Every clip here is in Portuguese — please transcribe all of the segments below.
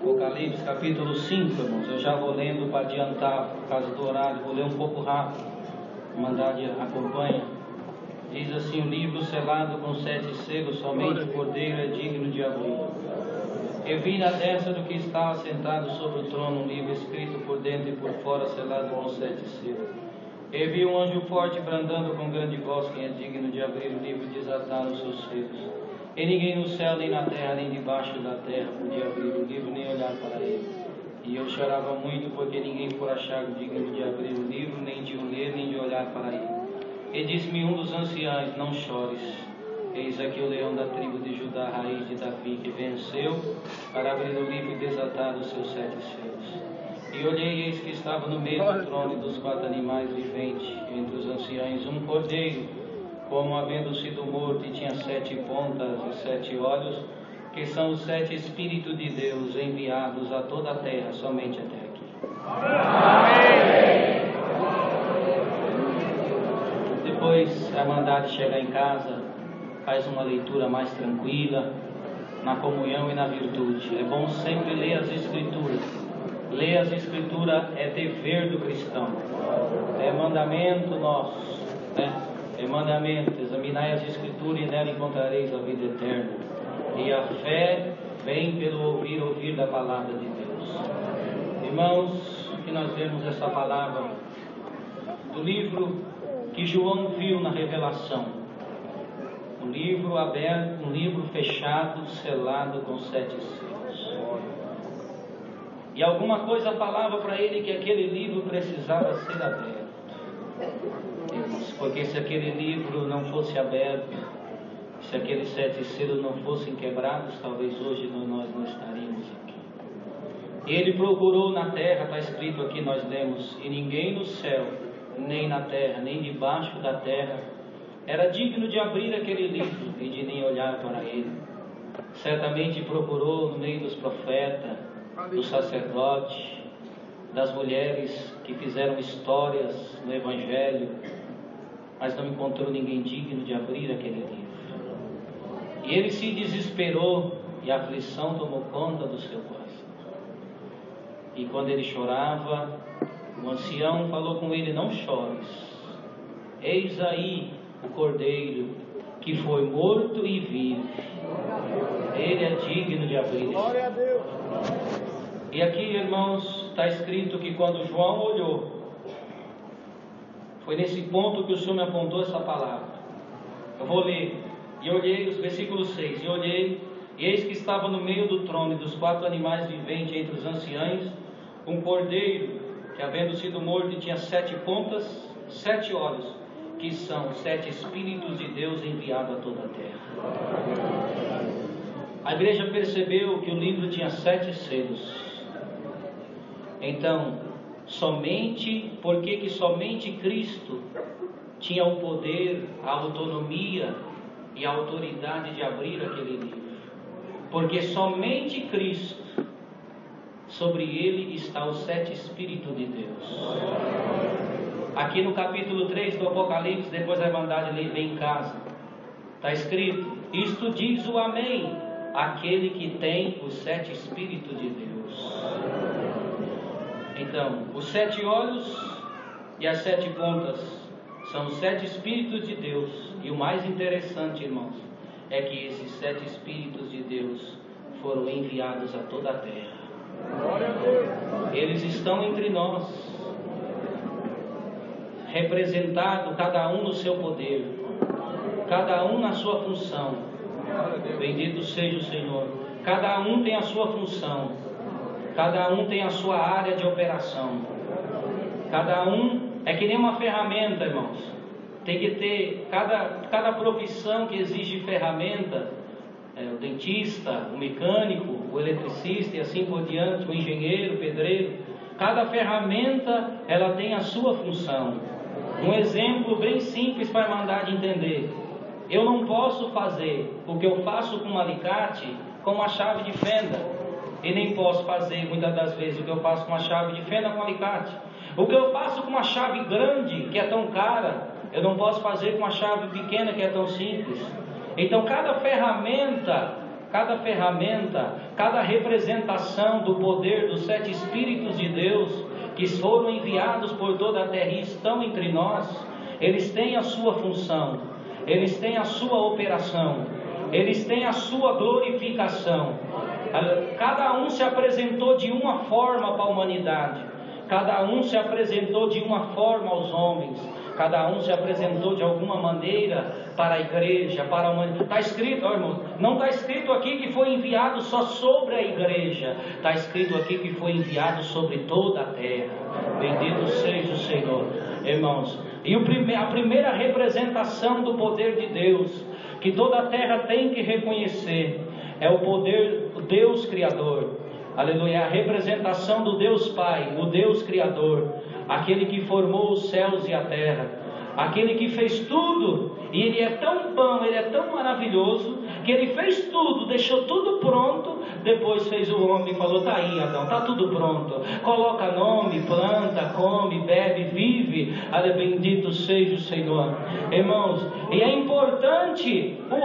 Apocalipse capítulo 5, irmãos. Eu já vou lendo para adiantar, por causa do horário, vou ler um pouco rápido. A Irmandade acompanha. Diz assim: o livro selado com 7 selos, somente o Cordeiro é digno de abrir. Eu vi na destra do que estava sentado sobre o trono um livro escrito por dentro e por fora, selado com 7 selos. Eu vi um anjo forte bradando com grande voz: quem é digno de abrir o livro e desatar os seus selos? E ninguém no céu, nem na terra, nem debaixo da terra podia abrir o livro, nem olhar para ele. E eu chorava muito, porque ninguém for achado digno de abrir o livro, nem de o ler, nem de olhar para ele. E disse-me um dos anciãos: não chores, eis aqui o leão da tribo de Judá, raiz de Davi, que venceu para abrir o livro e desatar os seus 7 selos. E olhei, eis que estava no meio do trono e dos 4 animais viventes, entre os anciãos, um cordeiro, como havendo sido morto, e tinha 7 pontas e 7 olhos, que são os 7 Espíritos de Deus enviados a toda a terra, somente até aqui. Amém. Depois a Irmandade chega em casa, faz uma leitura mais tranquila, na comunhão e na virtude. É bom sempre ler as Escrituras. Ler as Escrituras é dever do cristão, é mandamento nosso, né? É mandamento: examinai as Escrituras e nela encontrareis a vida eterna. E a fé vem pelo ouvir da palavra de Deus. Irmãos, que nós vemos essa palavra do livro que João viu na revelação, um livro aberto, um livro fechado, selado com 7 selos. E alguma coisa falava para ele que aquele livro precisava ser aberto. Porque se aquele livro não fosse aberto, se aqueles 7 selos não fossem quebrados, talvez hoje nós não estaríamos aqui. Ele procurou na terra, está escrito aqui, nós lemos: e ninguém no céu, nem na terra, nem debaixo da terra, era digno de abrir aquele livro e de nem olhar para ele. Certamente procurou no meio dos profetas, dos sacerdotes, das mulheres que fizeram histórias no Evangelho, mas não encontrou ninguém digno de abrir aquele livro. E ele se desesperou e a aflição tomou conta do seu coração. E quando ele chorava, o ancião falou com ele: não chores, eis aí o Cordeiro que foi morto e vive. Ele é digno de abrir. Glória a Deus. E aqui, irmãos, está escrito que quando João olhou, foi nesse ponto que o Senhor me apontou essa palavra. Eu vou ler. E olhei, os versículos 6. E olhei, e eis que estava no meio do trono e dos 4 animais viventes entre os anciãos, um cordeiro, que havendo sido morto tinha 7 pontas, 7 olhos, que são 7 Espíritos de Deus enviados a toda a terra. A igreja percebeu que o livro tinha 7 selos. Então, porque somente Cristo tinha o poder, a autonomia e a autoridade de abrir aquele livro. Porque somente Cristo, sobre ele está os 7 Espíritos de Deus. Aqui no capítulo 3 do Apocalipse, depois a Irmandade lê em casa, está escrito: isto diz o Amém, aquele que tem os 7 Espíritos de Deus. Então, os 7 olhos e as 7 pontas são os 7 Espíritos de Deus. E o mais interessante, irmãos, é que esses 7 Espíritos de Deus foram enviados a toda a terra. Eles estão entre nós, representados, cada um no seu poder, cada um na sua função. Bendito seja o Senhor. Cada um tem a sua função, cada um tem a sua área de operação. Cada um é que nem uma ferramenta, irmãos. Tem que ter cada profissão que exige ferramenta, o dentista, o mecânico, o eletricista e assim por diante, o engenheiro, o pedreiro. Cada ferramenta, ela tem a sua função. Um exemplo bem simples para a Irmandade entender: eu não posso fazer o que eu faço com um alicate com uma chave de fenda, e nem posso fazer muitas das vezes o que eu faço com uma chave de fenda com um alicate. O que eu faço com uma chave grande, que é tão cara, eu não posso fazer com uma chave pequena, que é tão simples. Então cada ferramenta cada ferramenta, cada representação do poder dos 7 Espíritos de Deus que foram enviados por toda a terra e estão entre nós, eles têm a sua função, eles têm a sua operação, eles têm a sua glorificação. Cada um se apresentou de uma forma para a humanidade, cada um se apresentou de uma forma aos homens, cada um se apresentou de alguma maneira para a igreja, para a humanidade. Está escrito, ó, irmãos, não está escrito aqui que foi enviado só sobre a igreja, está escrito aqui que foi enviado sobre toda a terra. Bendito seja o Senhor, irmãos. E a primeira representação do poder de Deus, que toda a terra tem que reconhecer, é o poder do Deus Criador. Aleluia, a representação do Deus Pai, o Deus Criador, aquele que formou os céus e a terra, aquele que fez tudo, e Ele é tão bom, Ele é tão maravilhoso, que Ele fez tudo, deixou tudo pronto, depois fez o homem e falou: está aí, Adão, está tudo pronto, coloca nome, planta, come, bebe, vive. Bendito seja o Senhor. Irmãos, e é importante o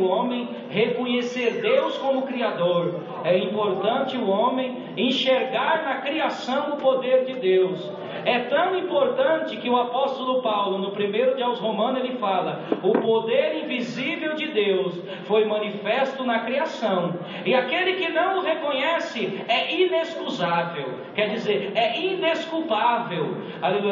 homem reconhecer Deus como Criador, é importante o homem enxergar na criação o poder de Deus. É tão importante que o apóstolo Paulo, no 1 de aos Romanos, ele fala: o poder invisível de Deus foi manifesto na criação, e aquele que não o reconhece é inexcusável, quer dizer, é indesculpável.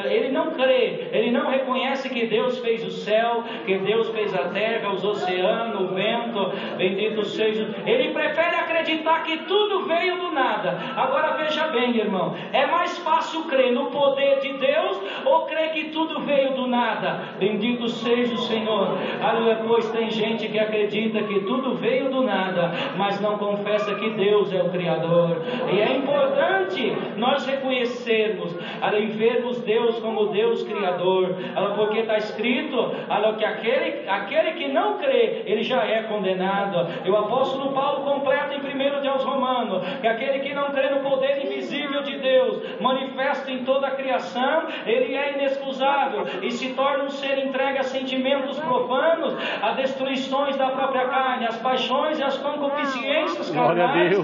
Ele não crê, ele não reconhece que Deus fez o céu, que Deus fez a terra, os oceanos, o vento, bendito seja. Ele prefere acreditar que tudo veio do nada. Agora veja bem, irmão, é mais fácil crer no poder de Deus ou crer que tudo veio do nada? Bendito seja o Senhor. Pois tem gente que acredita que tudo veio do nada, mas não confessa que Deus é o Criador. E é importante nós reconhecermos, e vermos Deus como Deus Criador, porque está escrito que aquele que não crê, ele já é condenado. E o apóstolo Paulo completa em 1 de aos Romanos, que aquele que não crê no poder invisível de Deus, manifesto em toda a criação, ele é inexcusável e se torna um ser entregue a sentimentos profanos, a destruições da própria carne, as paixões e as concupiscências carnais.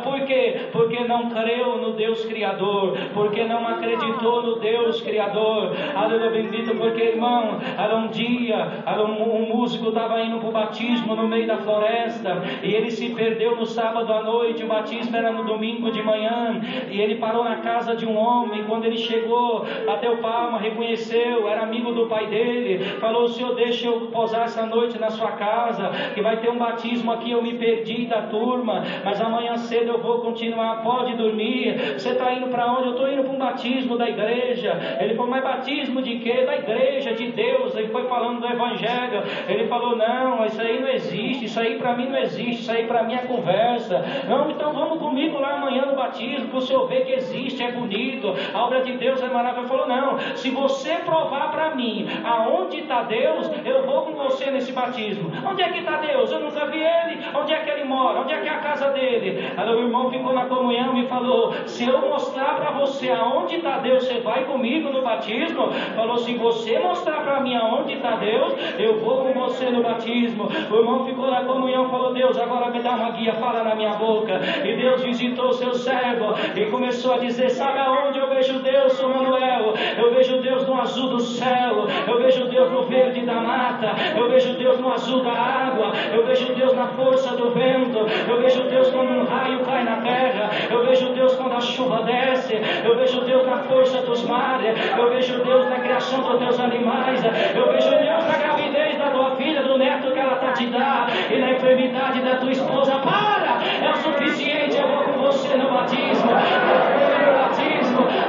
Por quê? Porque não creu no Deus Criador, porque não acreditou no Deus Criador. Aleluia, bendito. Porque, irmão, um dia um músico estava indo para o batismo no meio da floresta, e ele se perdeu no sábado à noite. O batismo era no domingo de manhã, e ele parou na casa de um homem. Quando ele chegou, bateu palma, reconheceu, era amigo do pai dele, falou: senhor, deixa eu posar essa noite na sua casa, que vai ter um batismo aqui. Eu me perdi da turma, mas amanhã cedo eu vou continuar, pode dormir. Você está indo para onde? Eu estou indo para um batismo da igreja. Ele falou: mas batismo de quê? Da igreja, de Deus. Ele foi falando do evangelho. Ele falou: não, isso aí não existe, isso aí para mim não existe, isso aí para mim é conversa. Não, então vamos comigo lá amanhã no batismo, para o senhor ver que existe, é bonito, a obra de Deus é maravilhosa. Ele falou: não, se você provar para mim aonde está Deus, eu vou com você nesse batismo. Onde é que está Deus? Eu nunca vi Ele. Onde é que Ele mora? Onde é que é a casa dele? Aí o irmão ficou na comunhão e falou: se eu mostrar para você aonde está Deus, você vai comigo no batismo? Falou: se você mostrar para mim aonde está Deus, eu vou com você no batismo. O irmão ficou na comunhão e falou: Deus, agora me dá uma guia, fala na minha boca. E Deus visitou o seu servo e começou a dizer: sabe aonde eu vejo Deus, São Manuel? Eu vejo Deus no azul do céu, eu vejo Deus no verde da mata, eu vejo Deus no azul da água, eu vejo Deus na força do vento, eu vejo Deus quando um raio cai na terra, eu vejo Deus quando a chuva desce, eu vejo Deus na força dos mares, eu vejo Deus na criação dos teus animais, eu vejo Deus na gravidez da tua filha, do neto que ela está te dando, e na enfermidade da tua esposa. Para! É o suficiente, eu vou com você no batismo.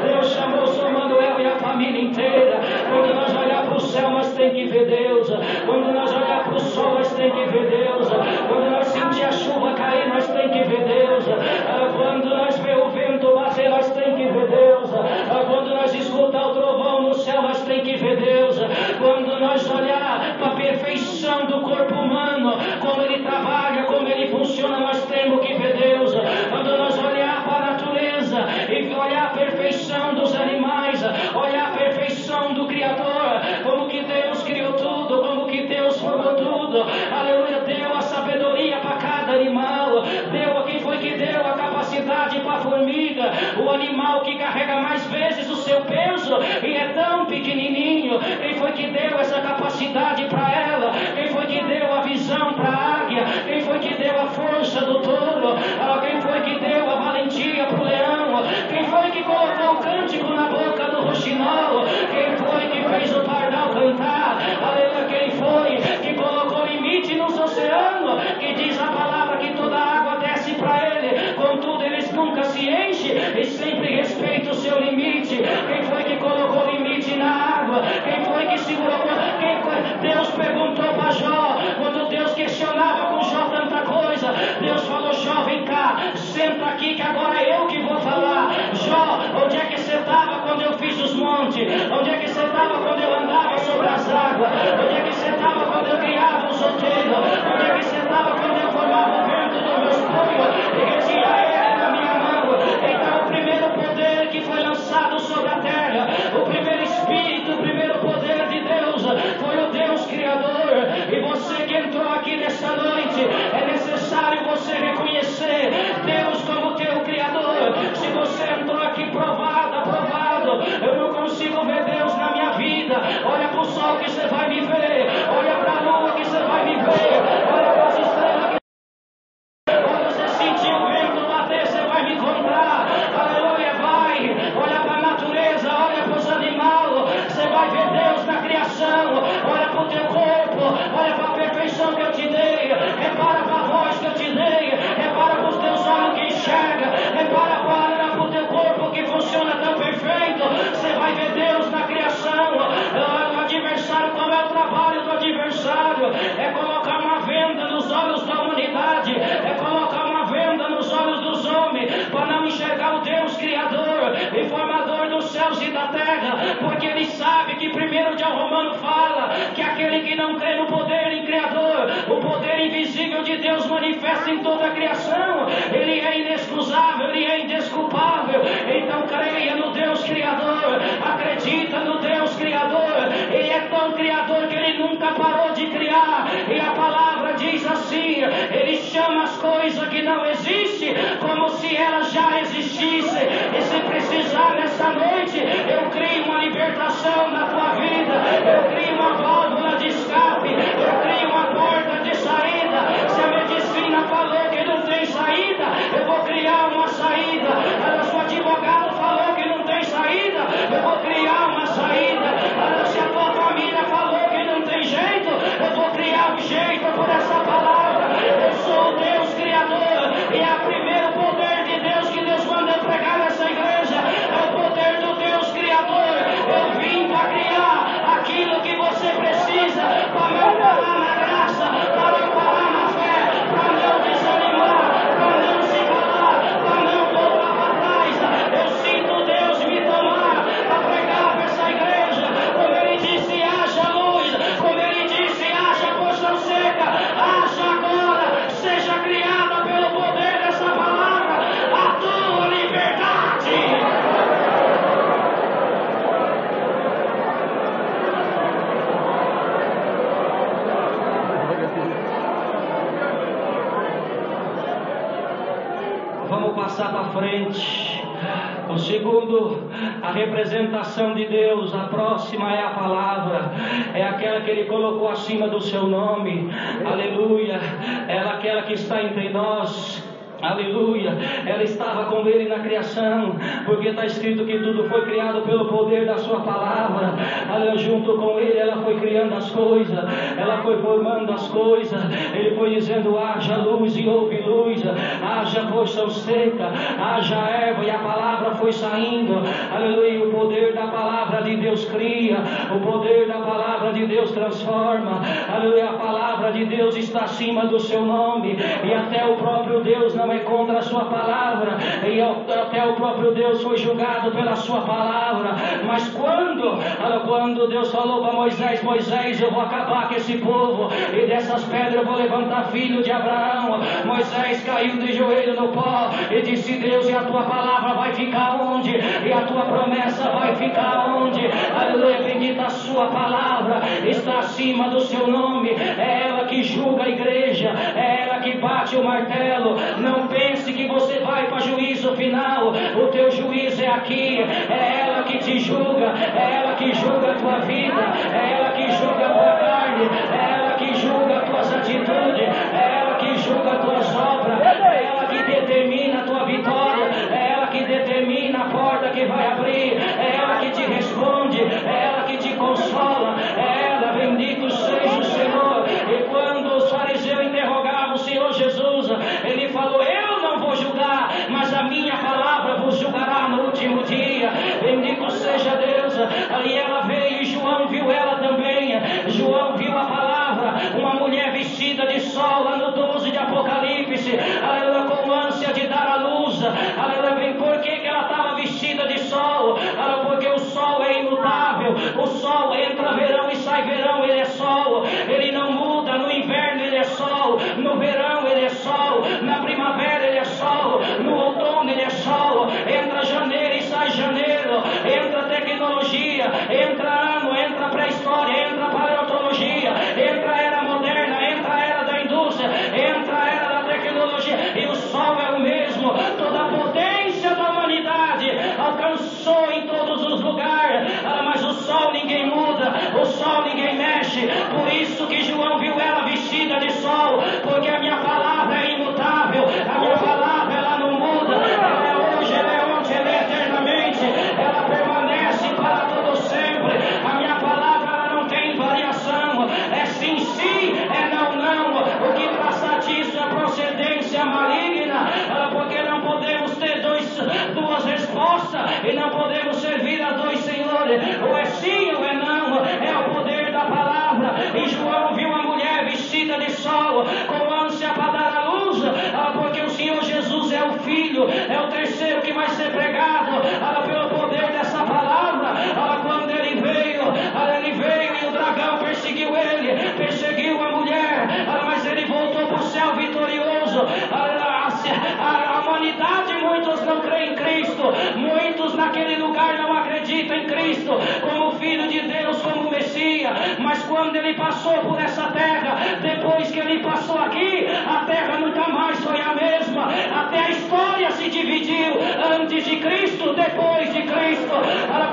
Deus chamou o São Manuel e a família inteira. Quando nós olhar para o céu, nós tem que ver Deus. Quando nós olhar para o sol, nós tem que ver Deus. Quando nós sentir a chuva cair, nós tem que ver Deus. Quando nós ver o vento bater, nós tem que ver Deus. Quando nós escutar o trovão no céu, nós tem que ver Deus. Quando nós olhar para a perfeição do corpo humano, como ele trabalha, como ele funciona, nós temos que ver Deus. Quando nós olhar para a natureza e olhar a perfeição dos animais, olhar a perfeição do Criador, como que Deus criou tudo, como que Deus formou tudo. Aleluia, deu a sabedoria formiga, o animal que carrega mais vezes o seu peso e é tão pequenininho. Quem foi que deu essa capacidade para ela? Quem foi que deu a visão para a águia? Quem foi que deu a força do touro? Quem foi que deu a valentia para o leão? Quem foi que colocou o cântico na boca do roxinol? Quem foi que fez o pardal cantar? Aleluia. Quem foi que colocou limite nos oceanos? Que diz a palavra que toda a água desce para ele, contudo eles nunca se enchem e sempre respeitam o seu limite. Quem foi que colocou limite na água? Quem foi que segurou? Quem foi? Deus perguntou para Jó, quando Deus questionava com Jó tanta coisa, Deus falou: Jó, vem cá, senta aqui que agora é eu que vou falar. Jó, onde é que você estava quando eu fiz os montes? Onde é que você estava quando eu andava sobre as águas? Onde é que você estava quando eu criava os outeiros? Onde é que você estava quando eu formava o vento dos meus punhos e retia ele na minha mão? Então o primeiro poder que foi lançado sobre a terra, o primeiro Espírito, o primeiro poder de Deus foi o Deus Criador. E você que entrou aqui nesta noite, é necessário você reconhecer Deus como teu Criador. Se você entrou aqui aprovado, eu não consigo ver Deus na minha vida. Olha para o sol que você vai me ver, olha para a lua que você vai me ver, olha para as estrelas que quando você sentir o vento bater, você vai me encontrar. Aleluia, vai. Olha para a natureza, olha para os animais, você vai ver Deus na criação. Olha para o teu corpo, olha para a perfeição que eu te dei, repara para a voz que eu te dei, repara para os teus olhos que enxergam, repara para o teu corpo que funciona tão perfeito. Você vai ver Deus na criação. O adversário, qual é o trabalho do adversário? É colocar uma venda nos olhos da humanidade, é colocar uma venda nos olhos dos homens, para não enxergar o Deus Criador e formador dos céus e da terra, porque ele sabe que primeiro de Romano fala que aquele que não crê no poder em Criador, o poder invisível de Deus manifesta em toda a criação, ele é inexcusável, ele é indesculpável. Então creia no Deus Criador, acredita no Deus Criador. Ele é tão criador que ele nunca parou de criar, e a palavra diz assim: ele chama as coisas que não existem como se elas já existissem. E se precisar nessa noite, eu crio uma libertação na tua vida, eu crio uma válvula de escape, eu crio uma porta de saída. Se a medicina falou que não tem saída, eu vou criar uma saída. Se o advogado falou que não tem saída, eu vou criar uma saída. Se a tua família falou que não tem jeito, eu vou criar um jeito por essa palavra. Eu sou o Deus Criador, e é o primeiro poder de Deus que Deus manda eu pregar nessa igreja, é o poder do Deus Criador. Eu vim para criar aquilo que você precisa, para não parar na graça, para não parar na fé, para não desanimar, para não se calar, para não voltar para trás. Eu sinto Deus me tomar para pregar para essa igreja. Como ele disse, haja luz. Como ele disse, haja porção seca. Haja agora, seja criada pelo poder dessa palavra a tua liberdade. Vamos passar para frente. O segundo, a representação de Deus. A próxima é a palavra, é aquela que Ele colocou acima do seu nome. Aleluia. Ela é aquela que está entre nós. Aleluia, ela estava com ele na criação, porque está escrito que tudo foi criado pelo poder da sua palavra. Aleluia, junto com ele ela foi criando as coisas, ela foi formando as coisas. Ele foi dizendo: haja luz, e houve luz, haja porção seca, haja erva, e a palavra foi saindo. Aleluia, o poder da palavra de Deus cria, o poder da palavra de Deus transforma. Aleluia, a palavra de Deus está acima do seu nome, e até o próprio Deus não é contra a sua palavra, e até o próprio Deus foi julgado pela sua palavra. Mas quando Deus falou para Moisés: Moisés, eu vou acabar com esse povo, e dessas pedras eu vou levantar filho de Abraão. Moisés caiu de joelho no pó e disse: Deus, e a tua palavra vai ficar onde? E a tua promessa vai ficar onde? Aleluia, bendita a sua palavra, está acima do seu nome. É ela que julga a igreja, é ela que bate o martelo. Não pense que você vai para juízo final. O teu juízo é aqui. É ela que te julga, é ela que julga a tua vida, é ela que julga a tua carne, é ela que julga as tuas atitudes, é ela que julga as tuas obras, é ela que determina a tua vitória, é ela que determina a porta que vai abrir, é ela que te responde, é ela que te consola, é ela, bendito seja o Senhor. E quando os fariseus interrogavam o Senhor Jesus, ele falou: eu não vou julgar, mas a minha palavra vos julgará no último dia. Bendito seja Deus. Aí ela veio e João viu ela também. João viu a palavra, uma mulher vestida de sol, lá no 12 de Apocalipse, aleluia, com ânsia de dar a luz, aleluia. Bem, por que ela estava vestida de sol? Porque o sol é imutável, o sol entra verão e sai verão, ele é sol, ele não muda. No inverno ele é sol, no verão ele é sol, na primavera ele é sol, no outono ele é sol. Entra janeiro e sai janeiro, entra tecnologia, entra ano, entra pré-história, entra paleontologia, entra a era moderna, entra a era da indústria, entra a era da tecnologia, e o sol é o mesmo. Toda a potência da humanidade alcançou em todos os lugares, mas o sol ninguém muda, o sol ninguém mexe. Por isso que João viu ela vestida de sol, porque a minha palavra é imutável, a minha palavra ela não muda, ela é hoje, ela é ontem, ela é eternamente, ela permanece para todo sempre. A minha palavra ela não tem variação, é sim, sim, é não, não. O que passa disso é procedência maligna, porque não podemos ter duas respostas, e não podemos servir a dois senhores, ou é sim ou é não, é o poder da palavra. E João viu uma mulher vestida de sol, com ânsia para dar a luz, porque o Senhor Jesus é o Filho, é o terceiro que vai ser pregado, pelo poder dessa palavra. Quando ele veio e o dragão perseguiu ele, perseguiu a mulher, mas ele voltou para o céu vitorioso. A humanidade, muitos não creem em Cristo, muitos naquele lugar não acreditam em Cristo como Filho de Deus, como Messias. Mas quando ele passou por essa terra, depois que ele passou aqui, a terra nunca mais foi a mesma. Até a história se dividiu, antes de Cristo, depois de Cristo.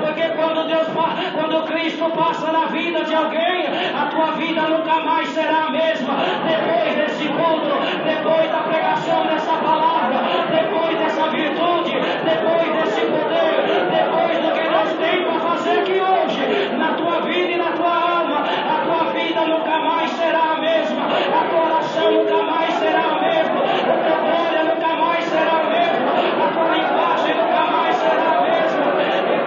Porque quando Cristo passa na vida de alguém, a tua vida nunca mais será a mesma. Depois desse culto, depois da pregação dessa palavra, depois dessa virtude, depois desse poder, depois do que Deus tem para fazer aqui hoje, na tua vida e na tua alma, a tua vida nunca mais será a mesma, a tua oração nunca mais será a mesma, a tua glória nunca mais será a mesma, a tua linguagem nunca mais será a mesma. E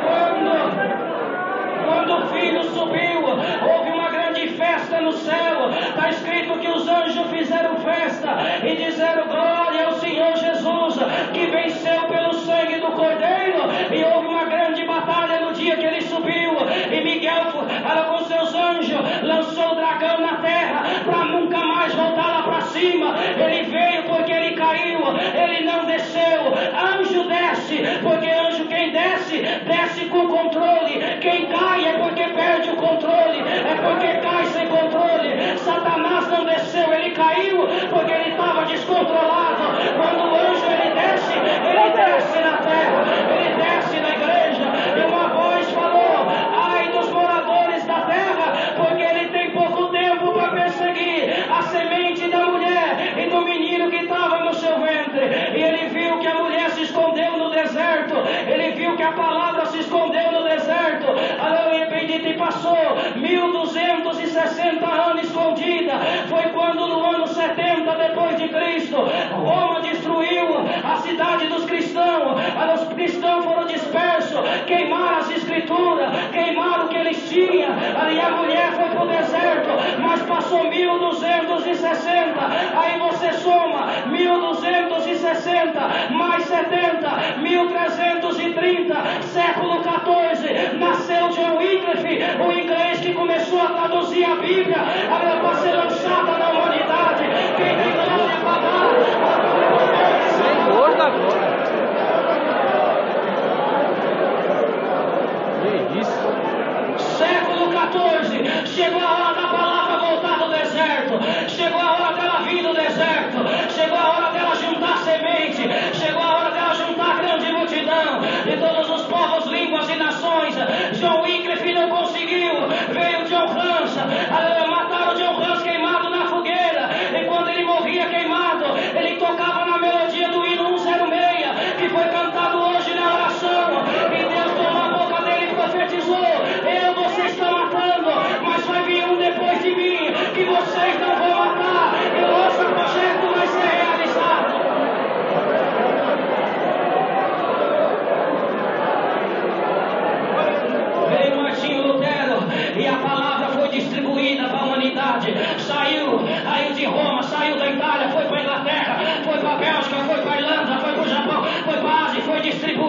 quando o Filho subiu, houve uma grande festa no céu. Está escrito que os anjos fizeram festa e disseram: glória ao Senhor Jesus, que venceu pelo sangue do Cordeiro. E houve uma grande batalha no dia que ele subiu, e Miguel, com seus anjos, lançou o dragão na terra para nunca mais voltar lá para cima. Ele veio porque ele caiu, ele não desceu. Anjo desce, porque anjo quem desce, desce com controle. Quem cai é porque perde o controle, é porque cai sem controle. Satanás não desceu, ele caiu porque ele estava descontrolado. Quando o anjo ele desce na terra, ele desce na igreja, e uma voz falou: ai dos moradores da terra, porque ele tem pouco tempo para perseguir a semente da mulher e do menino que estava no seu ventre. E ele viu que a mulher se escondeu no deserto, ele viu que a palavra se escondeu no deserto. Aleluia, bendito. E passou 1260 anos escondida. Foi quando no ano 70 depois de Cristo, Roma destruiu a cidade dos cristãos. Os cristãos foram dispersos, queimaram as escrituras, queimaram o que eles tinham. E a mulher foi para o deserto, mas passou 1260. Aí você soma 1260 mais 70, 1330, século 14, nasceu John Wycliffe, o inglês que começou a traduzir a Bíblia para ser lançada na humanidade. Quem tem glória para dar? Senhor da glória. Que isso? Século 14, chegou a hora da palavra voltar do deserto, chegou a hora dela vir do deserto, chegou a hora dela juntar semente, chegou a hora dela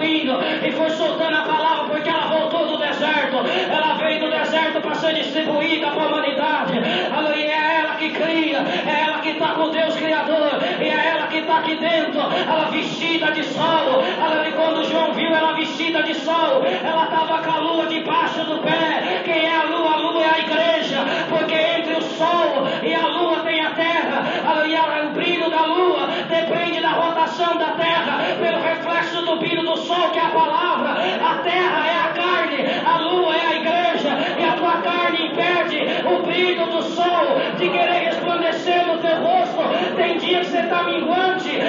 ouvindo e foi soltando a palavra, porque ela voltou do deserto. Ela veio do deserto para ser distribuída para a humanidade. Aleluia, é ela que cria, é ela que está com Deus Criador, e é ela que está aqui dentro, ela vestida de sol. Aleluia, quando João viu ela vestida de sol, ela estava com a lua debaixo do pé. Quem é a lua? A lua é a igreja, porque entre o sol e a lua tem a terra. Aleluia, o brilho da lua depende da rotação da terra, pelo reflexo do brilho do sol, que é a palavra. A terra é a carne, a lua é a igreja, e a tua carne impede o brilho do sol de querer resplandecer no teu rosto. Tem dia que você está minguante,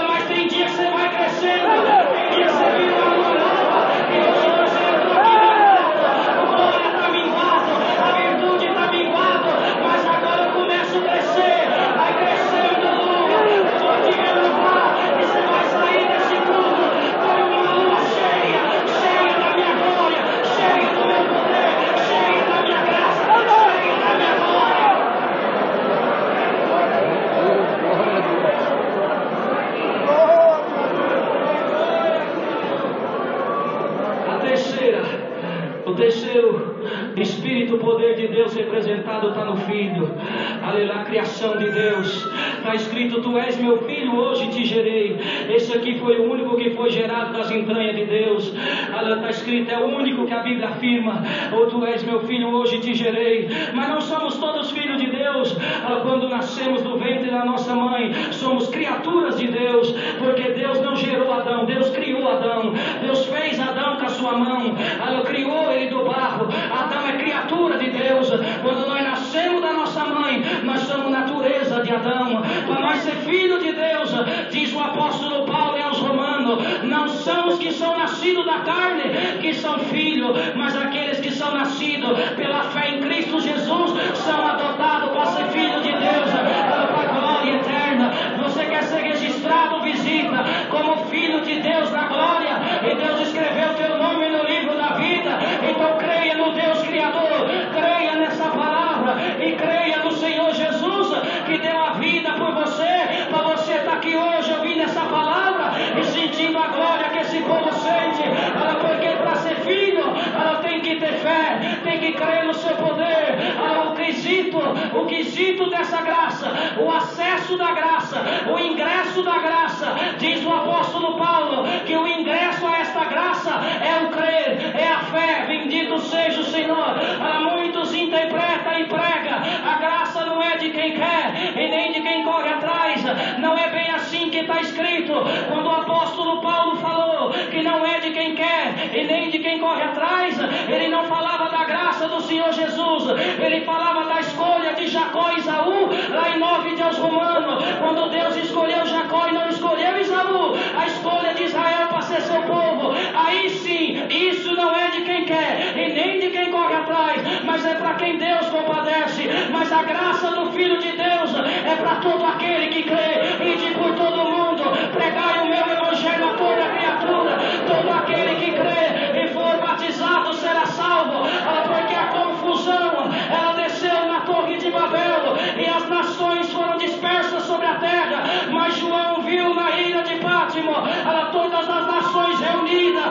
mas tem dia que você vai crescendo. Tem dia que você vira uma lua nova, e hoje você entrou aqui minguado, o glória está minguado, a virtude está minguado, mas agora eu começo a crescer. Vai crescendo, lua, eu vou te renovar, e você vai sair desse mundo como uma lua cheia, cheia da minha glória, cheia do meu poder, cheia da minha graça, cheia da minha glória. O terceiro Espírito, poder de Deus representado está no Filho. Aleluia, a criação de Deus. Está escrito: tu és meu filho, hoje te gerei. Esse aqui foi o único que foi gerado das entranhas de Deus. Aleluia, está escrito, é o único que a Bíblia afirma: ou tu és meu filho, hoje te gerei. Mas não somos todos filhos de Deus. Quando nascemos do ventre da nossa mãe, somos criaturas de Deus, porque Deus não gerou Adão, Deus criou Adão. Deus fez Adão com a sua mão, criou ele do barro. Adão é criatura de Deus. Quando nós nascemos da nossa mãe, nós somos natureza de Adão. Para nós ser filho de Deus, diz o apóstolo Paulo aos Romanos, não são os que são nascidos da carne que são filhos, mas aqueles que são nascidos pela fé em Cristo Jesus são adotados para ser filho de Deus, para a glória eterna. Você quer ser registrado, visita, como filho de Deus na glória, e Deus escreveu teu nome no livro da vida. Então creia no Deus Criador, creia nessa palavra e creia no Senhor Jesus, que deu a vida por você, para você estar aqui hoje ouvindo essa palavra e sentindo a glória que esse povo sente. Porque para ser filho, ela tem que ter fé, tem que crer no seu poder. O quesito dessa graça, o acesso da graça, o ingresso da graça, diz o apóstolo Paulo, que o ingresso a esta graça é o crer, é a fé. Bendito seja o Senhor. Muitos interpretam e pregam: a graça não é de quem quer e nem de quem corre atrás. Não é bem assim que está escrito. Quando o apóstolo Paulo falou que não é de quem quer e nem de quem corre atrás, ele não falava da graça do Senhor Jesus, ele falava da escolha de Jacó e Esaú, lá em 9 de aos Romanos, quando Deus escolheu Jacó e não escolheu Esaú, a escolha de Israel para ser seu povo. Aí sim, isso não é de quem quer e nem de quem corre atrás, mas é para quem Deus compadece. Mas a graça do Filho de Deus é para todo aquele que crê. Ide por todo mundo, pregai o meu evangelho a toda criatura. Todo aquele que crê e for batizado será salvo. Porque a confusão, ela desceu na torre de Babel e as nações foram dispersas sobre a terra. Mas João viu na ilha de Pátimo todas as nações reunidas,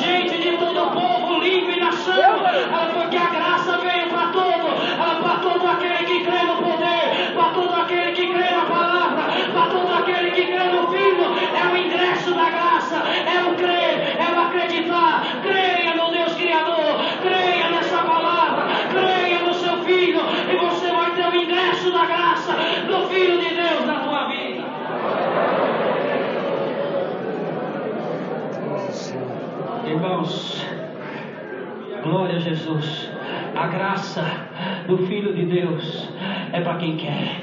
gente de todo o povo, língua e nação. Porque a graça veio para todo aquele que crê no poder, para todo aquele que crê na palavra, para todo aquele que crê no Filho. É o ingresso da graça, é o crer, é o acreditar. Creia no Deus Criador, creia nessa palavra, creia no seu Filho, e você vai ter o ingresso da graça do Filho de Deus na tua vida. Irmãos, glória a Jesus. A graça do Filho de Deus é para quem quer,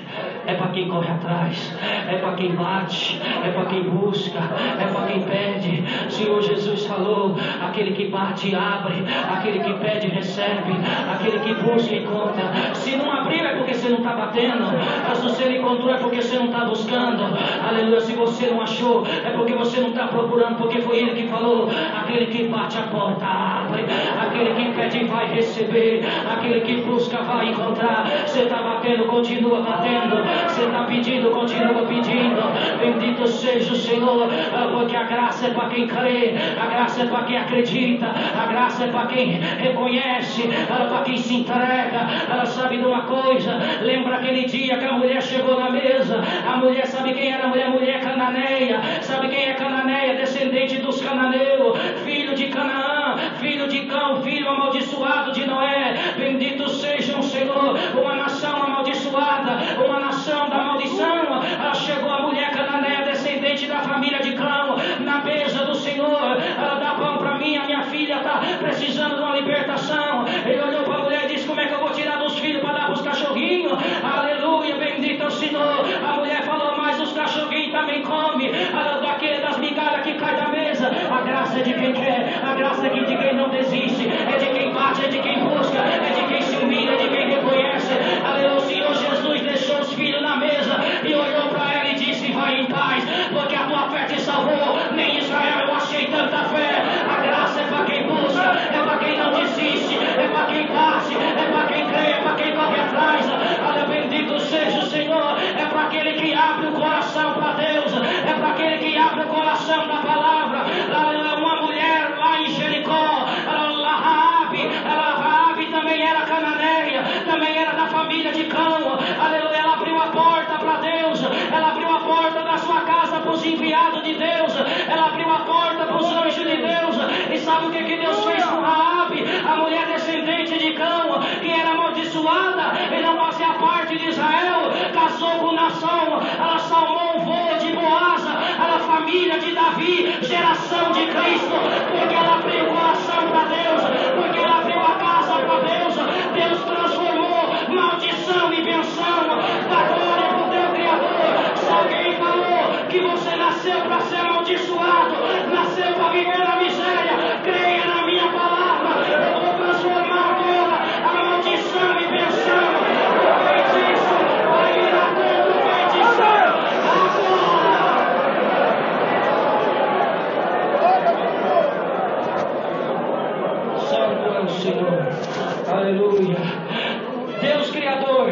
é para quem corre atrás, é para quem bate, é para quem busca, é para quem pede. Senhor Jesus falou: aquele que bate abre, aquele que pede recebe, aquele que busca encontra. Se não abrir é porque você não está batendo, se você não encontrou é porque você não está buscando. Aleluia. Se você não achou é porque você não está procurando, porque foi Ele que falou: aquele que bate a porta abre, aquele que pede vai receber, aquele que busca vai encontrar. Você está batendo, continua batendo. Você está pedindo, continua pedindo. Bendito seja o Senhor, porque a graça graça é para quem crê, a graça é para quem acredita, a graça é para quem reconhece, para quem se entrega. Ela sabe de uma coisa, lembra aquele dia que a mulher chegou na mesa, a mulher, sabe quem era a mulher? Mulher cananeia. Sabe quem é cananeia? Descendente dos cananeus, filho de Canaã, filho de Cão, filho amaldiçoado de Noé. Bendito seja o Senhor. Uma nação amaldiçoada, uma nação da maldição. Ela chegou a mulher cananeia, descendente da família de Cão, na mesa do Senhor. Ela dá pão para mim, a minha filha está precisando de uma libertação. Ele olhou para a mulher e disse: como é que eu vou tirar dos filhos para dar para os cachorrinhos? Aleluia, bendito é o Senhor. A mulher falou: mas os cachorrinhos também comem daquele das migalhas que cai da mesa. A graça é de quem quer, a graça é de quem não desiste, é de quem bate, é de quem busca, é de quem se humilha, é de quem reconhece. Aleluia, o Senhor Jesus deixou os filhos na mesa e olhou para ela e disse: vai em paz, porque a tua fé te salvou. Nem em Israel eu achei tanta fé. A graça é para quem busca, é para quem não desiste, é para quem bate, é para quem crê, é para quem corre atrás. Aleluia, bendito seja o Senhor. É para aquele que abre o coração para Deus, é para aquele que abre o coração da palavra. Aleluia, uma mulher lá em Jericó, Raabe também era cananeia, também era da família de Cão. Aleluia, ela abriu a porta para Deus, ela abriu a porta da sua casa para os enviados de Deus, ela abriu a porta para os anjos de Deus. E sabe o que Deus fez com Raabe, a mulher descendente de Cão, que era amaldiçoada e não fazia parte de Israel? Casou com nação, ela salmou o voo de Boaz, ela família de Davi, geração de Cristo, porque ela abriu o coração para Deus, porque ela abriu a casa para Deus. Deus transformou maldição em benção. Da glória para o teu Criador. Se alguém falou que você nasceu para ser amaldiçoado, nasceu para viver na miséria, creia na minha palavra. Eu vou transformar toda a maldição em benção. O feitiço vai virar todo feitiço. Santo é o Senhor. Aleluia. Deus Criador.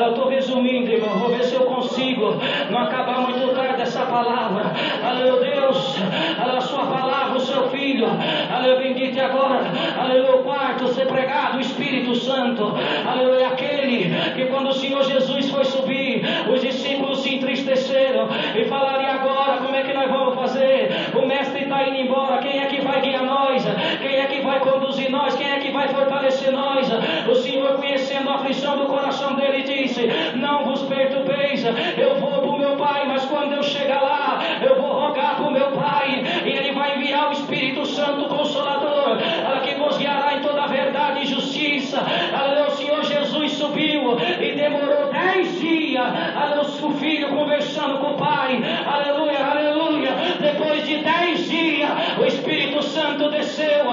Eu estou resumindo, irmão. Vou ver se eu consigo não acabar muito tarde essa palavra. Aleluia, Deus. Aleluia, a sua palavra, o seu filho. Aleluia, bendito agora. Aleluia, o quarto ser pregado, o Espírito Santo. Aleluia, aquele que quando o Senhor Jesus foi subir, os discípulos se entristeceram e falaram: e agora, como é que nós vamos fazer? O mestre está indo embora. Quem é que vai guiar nós? Quem é que vai conduzir nós? Quem é que vai fortalecer nós? O Senhor, conhecendo a aflição do coração dele, disse: não vos perturbeis, eu vou para o meu Pai, mas quando eu chegar lá, eu vou rogar para o meu Pai, e ele vai enviar o Espírito Santo Consolador, que vos guiará em toda a verdade e justiça. Aleluia, o Senhor Jesus subiu e demorou 10 dias, aleluia, o filho conversando com o Pai. Aleluia, aleluia. Depois de 10 dias, o Espírito Santo desceu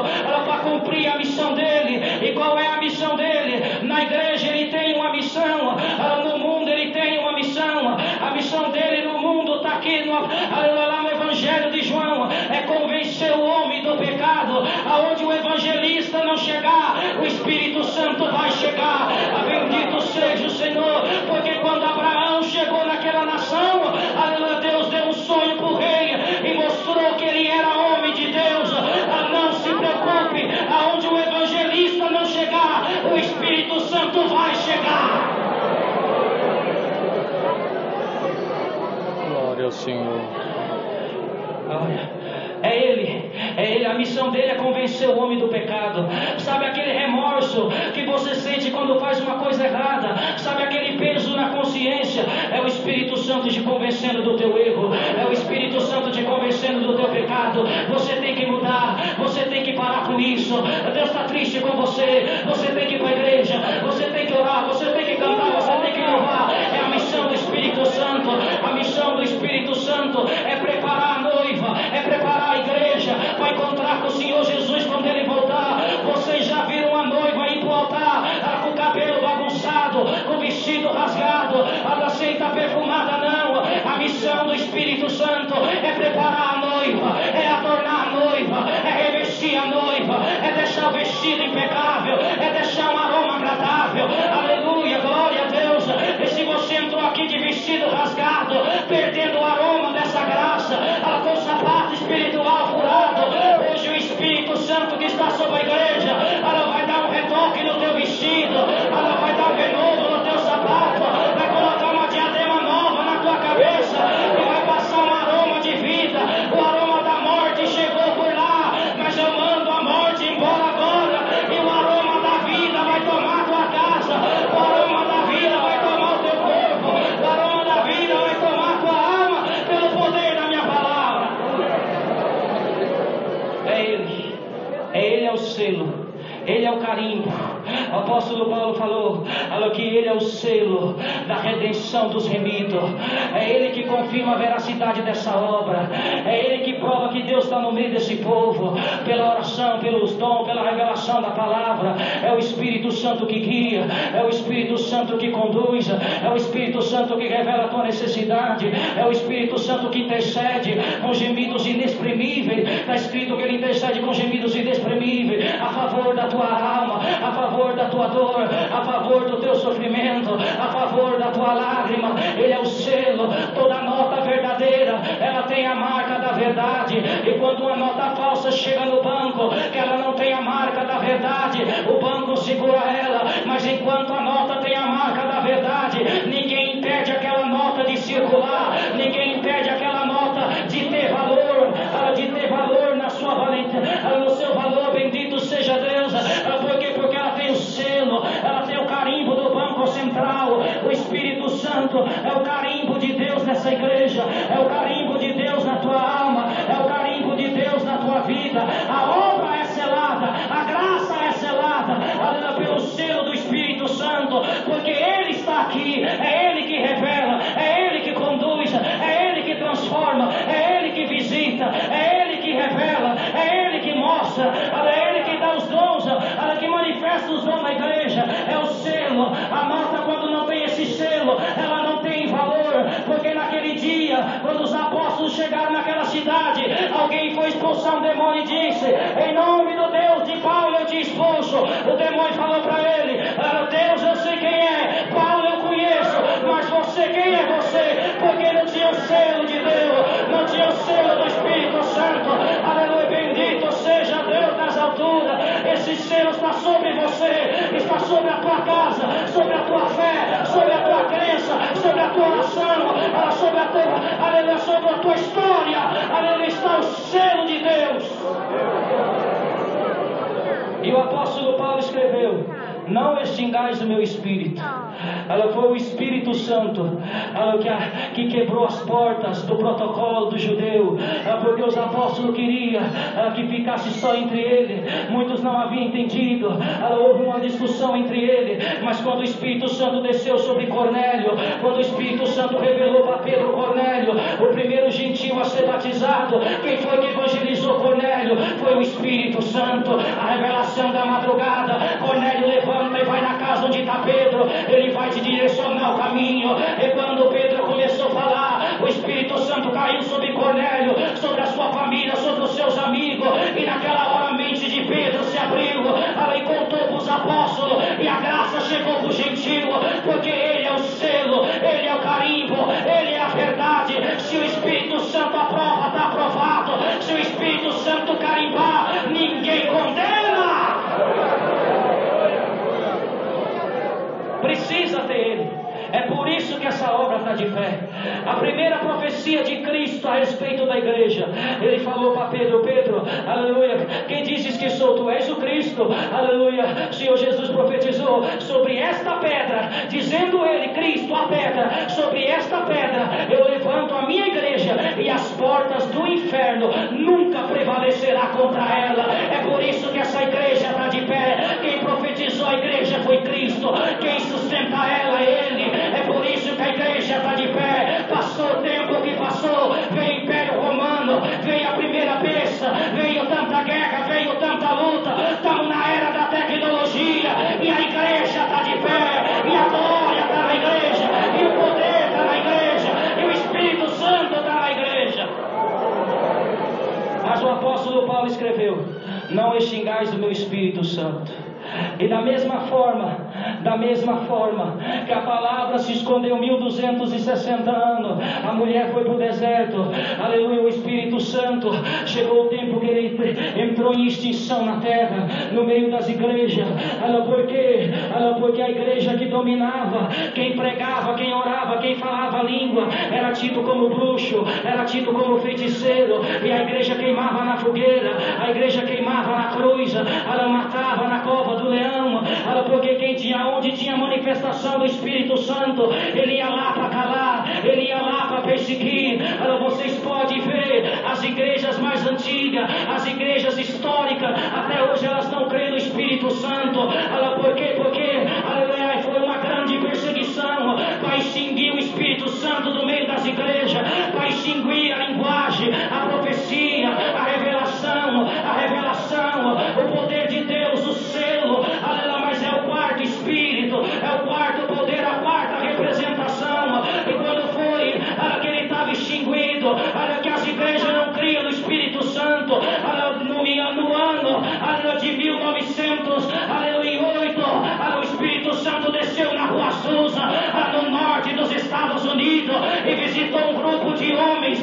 para cumprir a missão dele. E qual é a missão dele? Na igreja ele tem uma missão, no mundo ele tem uma missão. A missão dele no mundo está aqui lá no Evangelho de João, é convencer o homem do pecado. Aonde o evangelista não chegar, o Espírito Santo vai chegar. Bendito seja o Senhor, porque quando Abraão chegou naquela nação, aleluia, Deus deu um sonho para o rei e mostrou que ele era homem de Deus. Não se preocupe, aonde o evangelista não chegar, o Espírito Santo vai chegar. Glória ao Senhor. É ele, a missão dele é convencer o homem do pecado. Sabe aquele remorso que você sente quando faz uma coisa errada? Sabe aquele peso na consciência? É o Espírito Santo te convencendo do teu erro, é o Espírito Santo te convencendo do teu pecado. Você tem que mudar, você tem que parar com isso. Deus está triste com você, você tem que ir para a igreja, você tem que orar, você tem que cantar, você tem que louvar. É a missão do Espírito Santo. A missão do Espírito Santo é preparar a noiva, é preparar a igreja para encontrar com o Senhor Jesus quando ele voltar. Vocês já viram a noiva ir para o altar com o cabelo bagunçado, com o vestido rasgado, ela sem estar perfumada? Não. A missão do Espírito Santo é preparar a noiva, é a tornar a noiva, é revestir a noiva, é deixar o vestido impecável, é deixar um aroma agradável. Aleluia, glória a Deus. E se você entrou aqui de vestido rasgado, perdendo o aroma dessa graça, com sapato espiritual, Santo que está sobre a igreja, ela vai dar um retoque no teu vestido, ela vai dar um renovo no teu sapato, vai colocar uma diadema nova na tua cabeça e vai passar um aroma de vida. O aroma da morte chegou por lá, mas eu mando a morte embora agora, e o aroma da vida vai tomar a tua casa, o aroma da vida vai tomar o teu corpo, o aroma da vida vai tomar a tua alma, pelo poder da minha palavra. Ele é o selo, Ele é o carimbo. O apóstolo Paulo falou que Ele é o selo da redenção dos remidos. É Ele que confirma a veracidade dessa obra. É Ele que prova que Deus está no meio desse povo, pela oração, pelos dons, pela revelação da palavra. É o Espírito Santo que guia, é o Espírito Santo que conduz, é o Espírito Santo que revela a tua necessidade, é o Espírito Santo que intercede com gemidos inexprimíveis. Está escrito que Ele intercede com gemidos inexprimíveis a favor da tua alma, a favor da tua dor, a favor do teu sofrimento, a favor da tua lágrima. Ele é o selo. Toda nota verdadeira, ela tem a marca da verdade, e quando uma nota falsa chega no banco, que ela não tem a marca da verdade, o banco segura ela, mas enquanto a nota tem a marca da verdade, ninguém impede aquela nota de circular, ninguém impede aquela nota de ter valor na sua valência, no seu valor. Bendito seja Deus. Por quê? Porque ela tem o selo, ela tem o carimbo do Banco Central. O Espírito Santo é o carimbo de Deus nessa igreja, é o carimbo de Deus na tua alma, é o carimbo de Deus na tua vida. A obra é selada, a graça é selada pelo selo do Espírito Santo, porque Ele está aqui, é Ele que revela, é Ele que conduz, é Ele que transforma, é Ele que visita, é Ele que revela, é Ele que mostra, é Ele que dá os dons, que manifesta os dons na igreja. É o selo. A nota, quando não tem esse selo, ela não tem valor, porque naquele dia, quando os apóstolos chegaram naquela cidade, alguém foi expulsar um demônio e disse: em nome do Deus de Paulo eu te expulso. O demônio falou para ele: Deus eu sei quem é, Paulo eu conheço, mas você, quem é você? Porque não tinha o selo de Deus, não tinha o selo do Espírito Santo. Aleluia, bendito seja Deus nas alturas. Esse selo está sobre você, está sobre a tua casa, sobre a tua fé, sobre a tua crença, sobre a tua oração, sobre a tua história. Aleluia, está o selo de Deus. E o apóstolo Paulo escreveu: não extingais o meu espírito. Ela foi o Espírito Santo que quebrou as portas do protocolo do judeu, porque os apóstolos queriam que ficasse só entre ele. Muitos não haviam entendido. Houve uma discussão entre ele, mas quando o Espírito Santo desceu sobre Cornélio, quando o Espírito Santo revelou para Pedro Cornélio, o primeiro gentil a ser batizado, quem foi que evangelizou Cornélio? Foi o Espírito Santo. A revelação da madrugada. Cornélio levanta e vai na casa onde está Pedro. Ele vai te direcionar o caminho. E quando Pedro começou a falar, o Espírito Santo caiu sobre Cornélio, sobre a sua família, sobre os seus amigos. E naquela hora a mente de Pedro se abriu. Ela contou para os apóstolos, e a graça chegou para o gentil, porque ele é o selo, ele é o carimbo, ele é a verdade. Se o Espírito Santo aprova, está aprovado. Se o Espírito Santo carimbar, ninguém condena. Precisa ter ele. É por isso que essa obra está de pé. A primeira profecia de Cristo a respeito da igreja, ele falou para Pedro: Pedro, aleluia, quem dizes que sou? Tu és o Cristo. Aleluia. O Senhor Jesus profetizou sobre esta pedra, dizendo ele, Cristo, a pedra, sobre esta pedra eu levanto a minha igreja, e as portas do inferno nunca prevalecerá contra ela. É por isso que essa igreja está de pé. Quem profetizou a igreja foi Cristo, quem sustenta ela é ele. É por isso que a igreja está de pé. Passou o tempo que passou, veio o Império Romano, veio a primeira besta, veio tanta guerra, veio tanta luta. Estamos na era da tecnologia, e a igreja está de pé, e a glória está na igreja, e o poder está na igreja, e o Espírito Santo está na igreja. Mas o apóstolo Paulo escreveu: não extingais o meu Espírito Santo. E da mesma forma, Da mesma forma que a palavra se escondeu 1260 anos, a mulher foi para o deserto, aleluia, o Espírito Santo, chegou o tempo que ele entrou em extinção na terra, no meio das igrejas. Porque a igreja que dominava, quem pregava, quem orava, quem falava a língua, era tido como bruxo, era tido como feiticeiro, e a igreja queimava na fogueira, a igreja queimava na cruz, ela matava na cova do leão, porque quem tinha, onde tinha manifestação do Espírito Santo, ele ia lá para calar, ele ia lá para perseguir. Vocês podem ver as igrejas mais antigas, as igrejas históricas, até hoje elas não creem no Espírito Santo. Por quê? Porque foi uma grande perseguição para extinguir o Espírito Santo do meio das igrejas, para extinguir a linguagem, a profecia, a revelação, o poder de Deus, o selo. Mas é o quarto Espírito, é o quarto poder, a quarta representação. E quando foi que ele estava extinguido, que as igrejas não criam no Espírito Santo, no ano de 1908, o Espírito Santo desceu na Rua Azusa, no norte dos Estados Unidos, e visitou um grupo de homens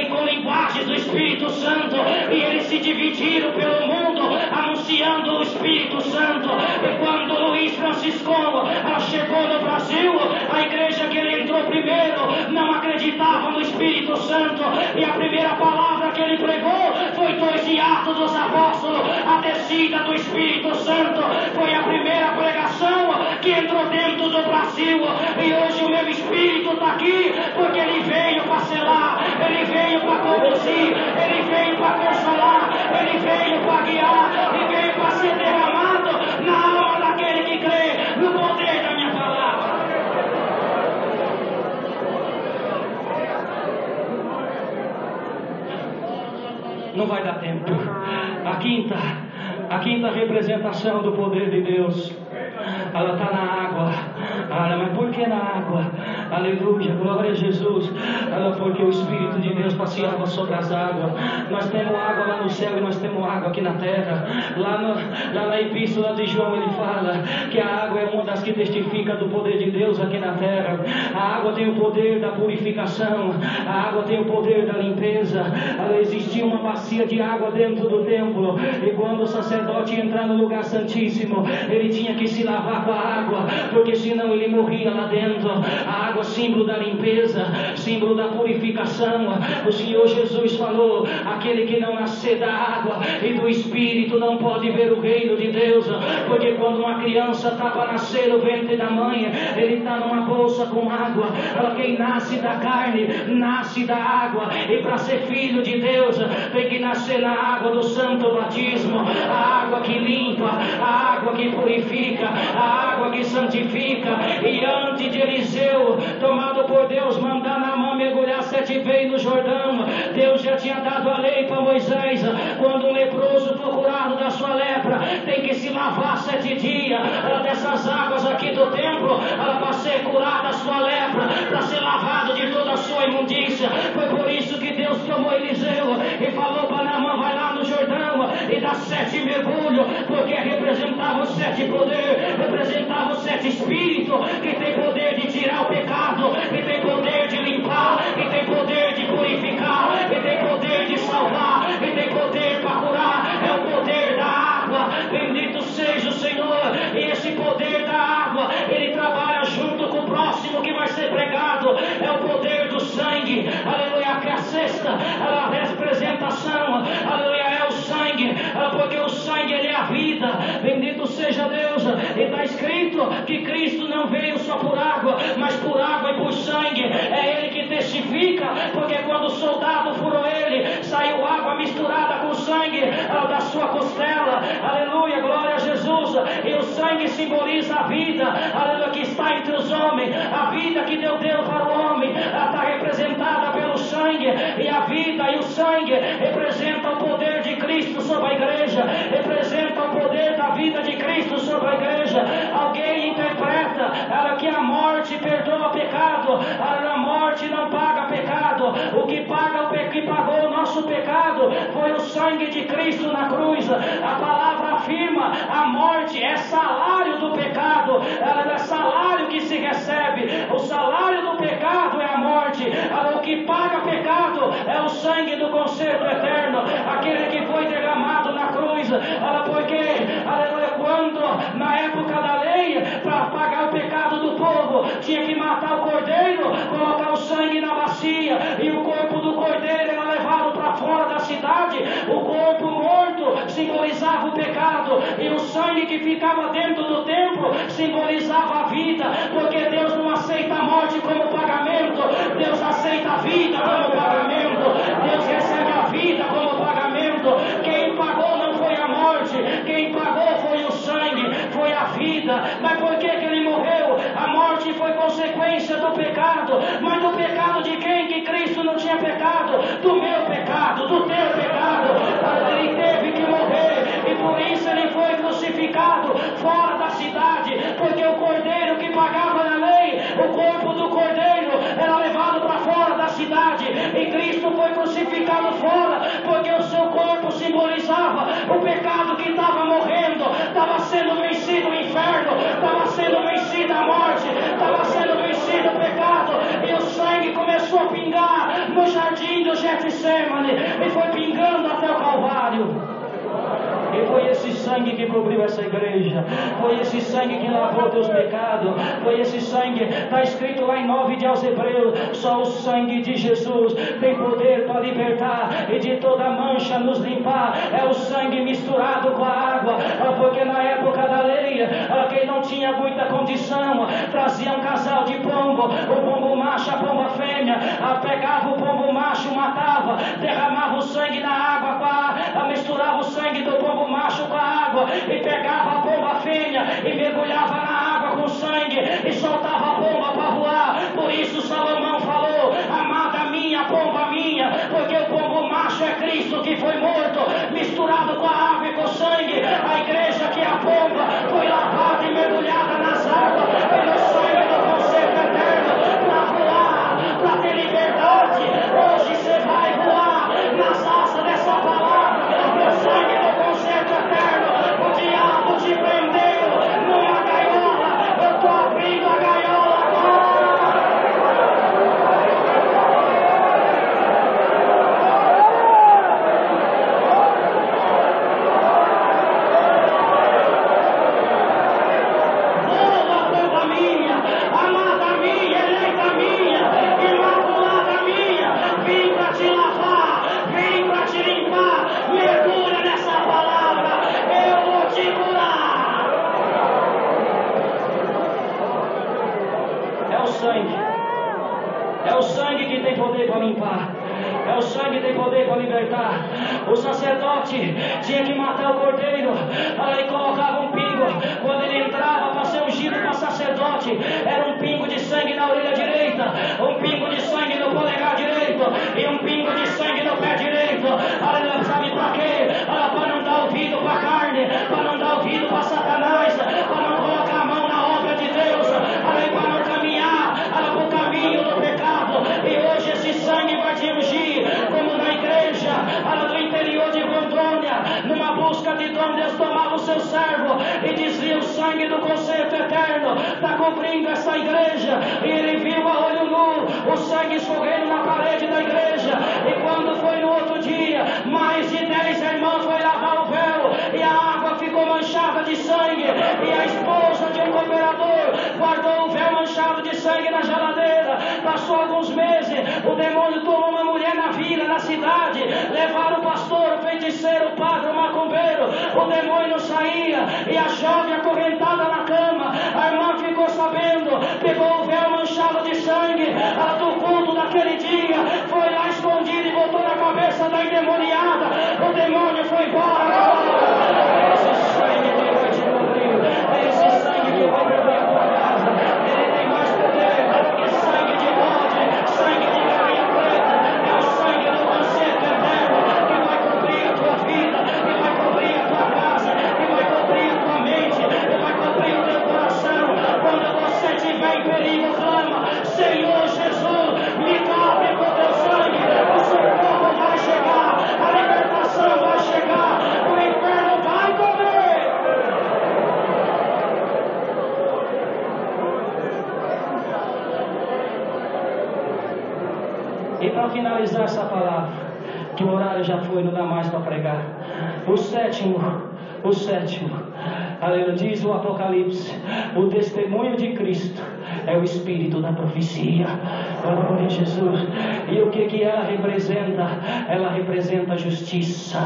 com linguagens do Espírito Santo, e eles se dividiram pelo mundo anunciando o Espírito Santo. E quando Luiz Franciscão chegou no Brasil, a igreja que ele entrou primeiro não acreditava no Espírito Santo, e a primeira palavra que ele pregou foi 2 de Atos dos Apóstolos, a descida do Espírito Santo. Foi a primeira pregação que entrou dentro do Brasil, e hoje o meu Espírito está aqui porque ele veio para selar, ele veio para conduzir, ele veio para consolar, ele veio para guiar, e veio para ser derramado na alma daquele que crê no poder da minha palavra. Não vai dar tempo. A quinta representação do poder de Deus, ela está na água. Mas por que na água? Aleluia, glória a Jesus. Porque o Espírito de Deus passeava sobre as águas. Nós temos água lá no céu e nós temos água aqui na terra. Lá na epístola de João ele fala que a água é uma das que testifica do poder de Deus aqui na terra. A água tem o poder da purificação, a água tem o poder da limpeza. Existia uma bacia de água dentro do templo, e quando o sacerdote entrar no lugar santíssimo, ele tinha que se lavar com a água, porque senão ele morria lá dentro. A água, símbolo da limpeza, símbolo da purificação. O Senhor Jesus falou: aquele que não nascer da água e do Espírito não pode ver o reino de Deus. Porque quando uma criança está para nascer no ventre da mãe, ele está numa bolsa com água. Quem nasce da carne, nasce da água, e para ser filho de Deus, tem que nascer na água do santo batismo, a água que limpa, a água que purifica, a água que santifica. E antes de Eliseu, tomado por Deus, mandar Naamã mergulhar 7 vezes no Jordão, Deus já tinha dado a lei para Moisés: quando um leproso for curado da sua lepra, tem que se lavar 7 dias dessas águas aqui do templo, para ser curada a sua lepra, para ser lavado de toda a sua imundícia. Foi por isso que Deus chamou Eliseu e falou para Naamã: vai lá no Jordão e dá 7 mergulhos, porque representava os 7 poderes, representava os 7 espíritos, que tem poder de tirar o pecado, que tem poder de limpar, que tem poder de purificar, que tem poder de salvar, que tem poder para curar. É o poder da água. Bendito seja o Senhor. E esse poder da água, ele trabalha junto com o próximo que vai ser pregado. É o poder do sangue, aleluia, que é a sexta, a representação, aleluia, é o sangue, porque o sangue, ele é a vida. Bendito seja Deus. E está escrito que Cristo não veio só por água, mas por água e por sangue. É ele que testifica, porque quando o soldado furou ele, saiu água misturada com sangue da sua costela. Aleluia, glória a Jesus. E o sangue simboliza a vida, aleluia, que está entre os homens. A vida que Deus deu para o homem está representada pelo sangue. E a vida e o sangue representam o poder de Cristo sobre a igreja, representa o poder da vida de Cristo sobre a igreja. Alguém interpreta que a morte perdoa pecado, a morte não paga pecado, pecado. O que pagou o nosso pecado foi o sangue de Cristo na cruz. A palavra afirma: a morte é salário do pecado, ela é salário que se recebe. O salário do pecado é a morte. O que paga pecado é o sangue do conserto eterno, aquele que foi derramado na cruz. Porque quando na época da lei, para pagar o pecado do povo, tinha que matar o cordeiro, colocar o sangue na bacia, e o corpo do cordeiro era levado para fora da cidade. O corpo morto simbolizava o pecado, e o sangue que ficava dentro do templo simbolizava a vida, porque Deus não aceita a morte como pagamento, Deus aceita a vida como pagamento, Deus recebe a vida como pagamento. Quem pagou não foi a morte, quem pagou foi o sangue, foi a vida. Mas por que ele morreu? A morte foi consequência do pecado. Mas do pecado de quem? Que Cristo não tinha pecado. Do meu pecado, do teu pecado. Ele teve que morrer, e por isso ele foi crucificado fora da cidade, porque o cordeiro que pagava na lei, o corpo do cordeiro era levado para fora da cidade, e Cristo foi crucificado fora, porque o seu corpo simbolizava o pecado que estava morrendo, estava sendo vencido o inferno, estava sendo vencida a morte, estava sendo vencido o pecado, e o sangue começou a pingar no jardim do Getsemane, e foi pingando até o Calvário. E foi esse sangue que cobriu essa igreja, foi esse sangue que lavou teus pecados, foi esse sangue, está escrito lá em 9 de aos Hebreus: só o sangue de Jesus tem poder para libertar e de toda mancha nos limpar. É o sangue misturado com a água, porque na época da lei, quem não tinha muita condição, trazia um casal de pombo, o pombo macho, a pomba fêmea, pegava o pombo macho, matava, derramava o sangue na água, misturava o sangue do pombo macho com a água, e pegava a pomba fêmea e mergulhava na água com sangue e soltava a pomba para voar. Por isso Salomão falou: amada minha, pomba minha, porque o pombo macho é Cristo que foi morto, misturado com a água e com o sangue. A igreja, que é a pomba, foi lavada e mergulhada nas águas pelo sangue do conserto eterno, para voar, para ter liberdade. Hoje você vai voar nas asas dessa palavra, no sangue do conserto eterno. O diabo te prendeu numa gaiola, eu estou abrindo a gaiola agora. Boa pomba minha, amada minha, eleita minha, imaculada minha, vim para te lavar, vim para te limpar. Mergulha nessa palavra, eu vou te curar. É o sangue, é o sangue que tem poder para limpar, é o sangue que tem poder para libertar. O sacerdote tinha que matar o cordeiro, aí colocava um pingo, quando ele entrava para ser ungido para sacerdote, era um pingo de sangue na orelha direita, um pingo de sangue no polegar direito e um pingo de sangue no pé direito. Sabe para quê? Para não dar ouvido para a carne, para não dar ouvido para Satanás, para não colocar a mão na obra de Deus, para não caminhar para o caminho do pecado. E hoje esse sangue vai te ungir, como na igreja do interior de Rondônia, numa busca de onde Deus tomava o seu servo e dizia: o sangue do conserto eterno está cobrindo essa igreja. E ele viu a olho nu o sangue escorrendo na parede da igreja, e quando foi no outro dia, mais de 10 irmãos foi lavar o véu, e a água ficou manchada de sangue, e a esposa de um cooperador guardou o véu manchado de sangue na geladeira. Passou alguns meses, o demônio tomou uma mulher na vila, na cidade, levaram o pastor, o feiticeiro, o padre, o macumbeiro, o demônio não saía, e a jovem acorrentada na cama. A irmã ficou sabendo, pegou o véu manchado de sangue do culto daquele dia, foi lá escondido e botou na cabeça da endemoniada. O demônio foi embora. Esse sangue que vai te cobrir, esse sangue que vai cobrir a tua casa, ele tem mais poder que sangue de bode, sangue de galinha preta. É o sangue do conserto eterno que vai cobrir a tua vida, que vai cobrir a tua casa, que vai cobrir a tua mente, que vai cobrir o teu coração. Quando você estiver em perigo, clama: Senhor Jesus, me cobre com teu sangue. finalizar essa palavra, que o horário já foi, não dá mais para pregar. O sétimo, aleluia, diz o Apocalipse, o testemunho de Cristo é o espírito da profecia. Glória a Jesus. E o que ela representa? Ela representa a justiça.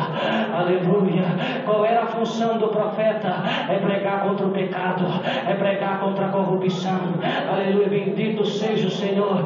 Aleluia. Qual era a função do profeta? É pregar contra o pecado, é pregar contra a corrupção. Aleluia, bendito seja o Senhor.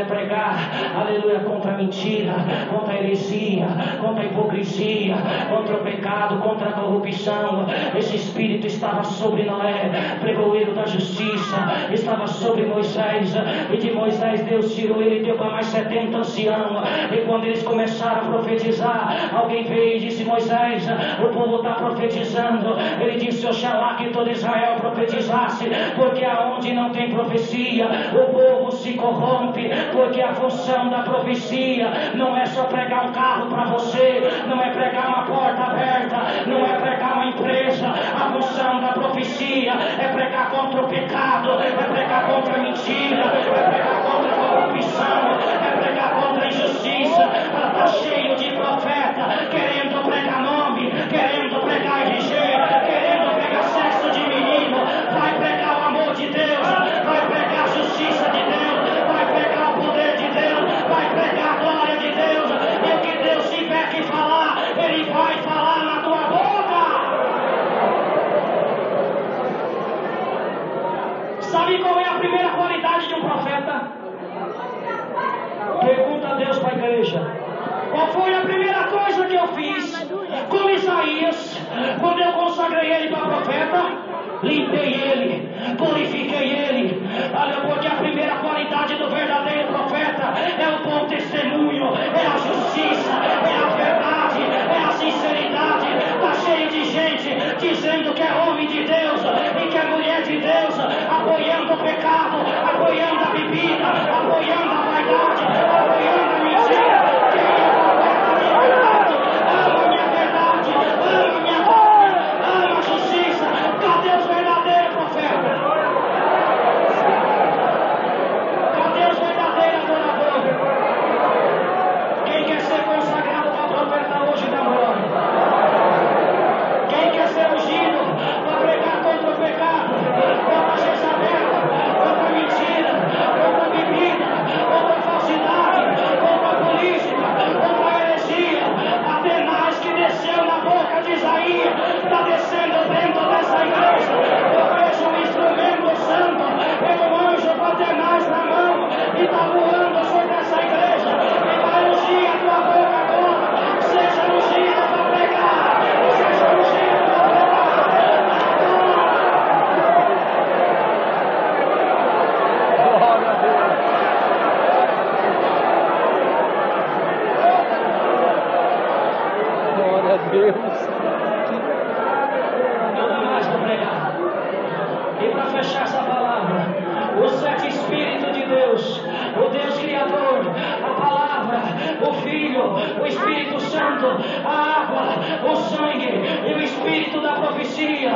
É pregar, aleluia, contra a mentira, contra a heresia, contra a hipocrisia, contra o pecado, contra a corrupção. Esse espírito estava sobre Noé, pregoeiro da justiça, estava sobre Moisés, e de Moisés Deus tirou ele e deu para mais 70 anciãos. E quando eles começaram a profetizar, alguém veio e disse: Moisés, o povo está profetizando. Ele disse: oxalá que todo Israel profetizasse, porque aonde não tem profecia, o povo se corrompe. Porque a função da profecia não é só pregar um carro para você, não é pregar uma porta aberta, não é pregar uma empresa. A função da profecia é pregar contra o pecado, é pregar contra a mentira, é pregar contra a corrupção, é pregar contra a injustiça. Está cheio de profeta querendo pregar nome, querendo pregar RG, querendo pregar sexo de menino. Vai pregar o amor de Deus, vai pregar a justiça de Deus, vai pregar o poder de Deus, vai pregar a glória de Deus. E o que Deus tiver que falar, Ele vai falar na tua boca. Sabe qual é a primeira qualidade de um profeta? Pergunta a Deus para a igreja. Qual foi a primeira coisa que eu fiz com Isaías, quando eu consagrei ele para profeta? Limpei ele, purifiquei ele. Porque a primeira qualidade do verdadeiro profeta é o bom testemunho, é a justiça, é a verdade, é a sinceridade. Está cheio de gente dizendo que é homem de Deus e que é mulher de Deus, apoiando o pecado, apoiando a bebida, apoiando a vaidade, apoiando a mentira. Quem é profeta libertado ama a minha verdade, ama a minha glória, ama a justiça. Cadê os verdadeiros profetas? Cadê os verdadeiros adoradores? Quem quer ser consagrado para profeta hoje da glória? Quem quer ser ungido para pregar contra o pecado, contra a Jezabel, contra a mentira, contra a bebida, contra a falsidade, contra a política, contra a heresia? Atenaz, que desceu na boca de Isaías, está descendo dentro dessa igreja. Eu vejo um instrumento santo, um anjo com Atenaz na mão, e está voando sobre essa igreja, e vai ungir a tua boca agora. Seja ungido para pregar, seja ungido para pregar. Glória a Deus. Glória a Deus. Não dá mais para pregar. E para fechar essa palavra, os sete Espíritos de Deus, o Deus Criador, a palavra, o Filho, o Espírito Santo, a água, o sangue e o Espírito da profecia.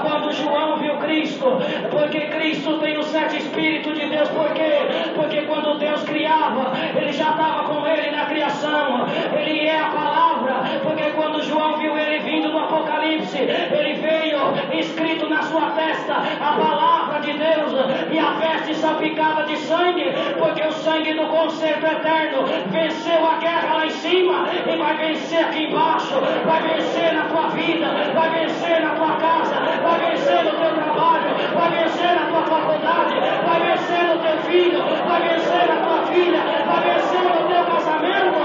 Quando João viu Cristo, porque Cristo tem os sete Espíritos de Deus, por quê? Porque quando Deus criava, Ele já estava com Ele na criação, Ele é a palavra. Porque quando João viu Ele vindo no Apocalipse, Ele veio escrito na sua testa a palavra de Deus, e a veste salpicada de sangue, porque o sangue do concerto eterno venceu a guerra lá em cima e vai vencer aqui embaixo, vai vencer na tua vida, vai vencer na tua casa, vai vencer no teu trabalho, vai vencer na tua faculdade, vai vencer no teu filho, vai vencer na tua filha, vai vencer no teu casamento.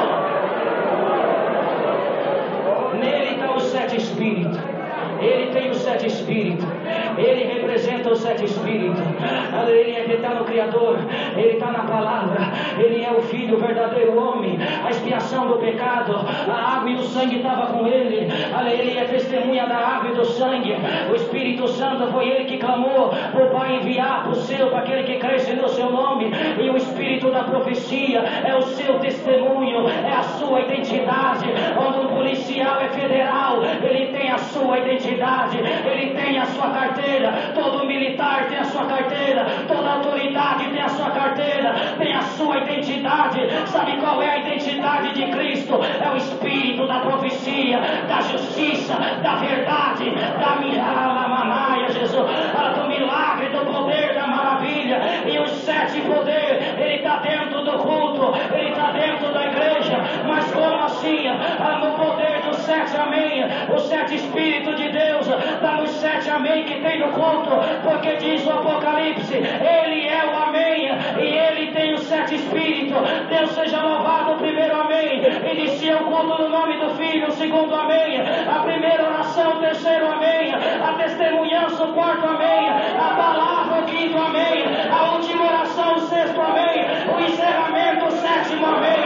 Nele estão os sete Espíritos. Ele tem os sete Espíritos. Ele representa os sete Espíritos. Ele está no Criador. Ele está na palavra. Ele é o Filho, o verdadeiro homem. A expiação do pecado. A água e o sangue estavam com ele. Ele é testemunha da água e do sangue. O Espírito Santo foi ele que clamou para o Pai enviar para o seu, para aquele que cresce no seu nome. E o Espírito da profecia é o seu testemunho, é a sua identidade. Quando um policial é federal, ele tem a sua identidade, ele tem a sua carteira. Todo militar tem a sua carteira, toda autoridade tem a sua carteira, tem a sua identidade. Sabe qual é a identidade de Cristo? É o Espírito da profecia, da justiça, da verdade, da manaia, Jesus, do milagre, do poder, da maravilha. E os 7 poderes, ele está dentro do culto, ele está dentro da igreja. Mas como assim? No poder dos 7 amém, os 7 Espíritos de Deus, nos 7 amém que tem no culto, porque diz o Apocalipse, ele é o amém, e ele tem os 7 Espíritos. Deus seja louvado, o primeiro amém. Inicia o culto no nome do Filho, o segundo amém, a primeira oração, o terceiro amém, a testemunhança, o quarto amém, a palavra, o quinto amém, a última oração, o sexto amém, o encerramento, o sétimo amém.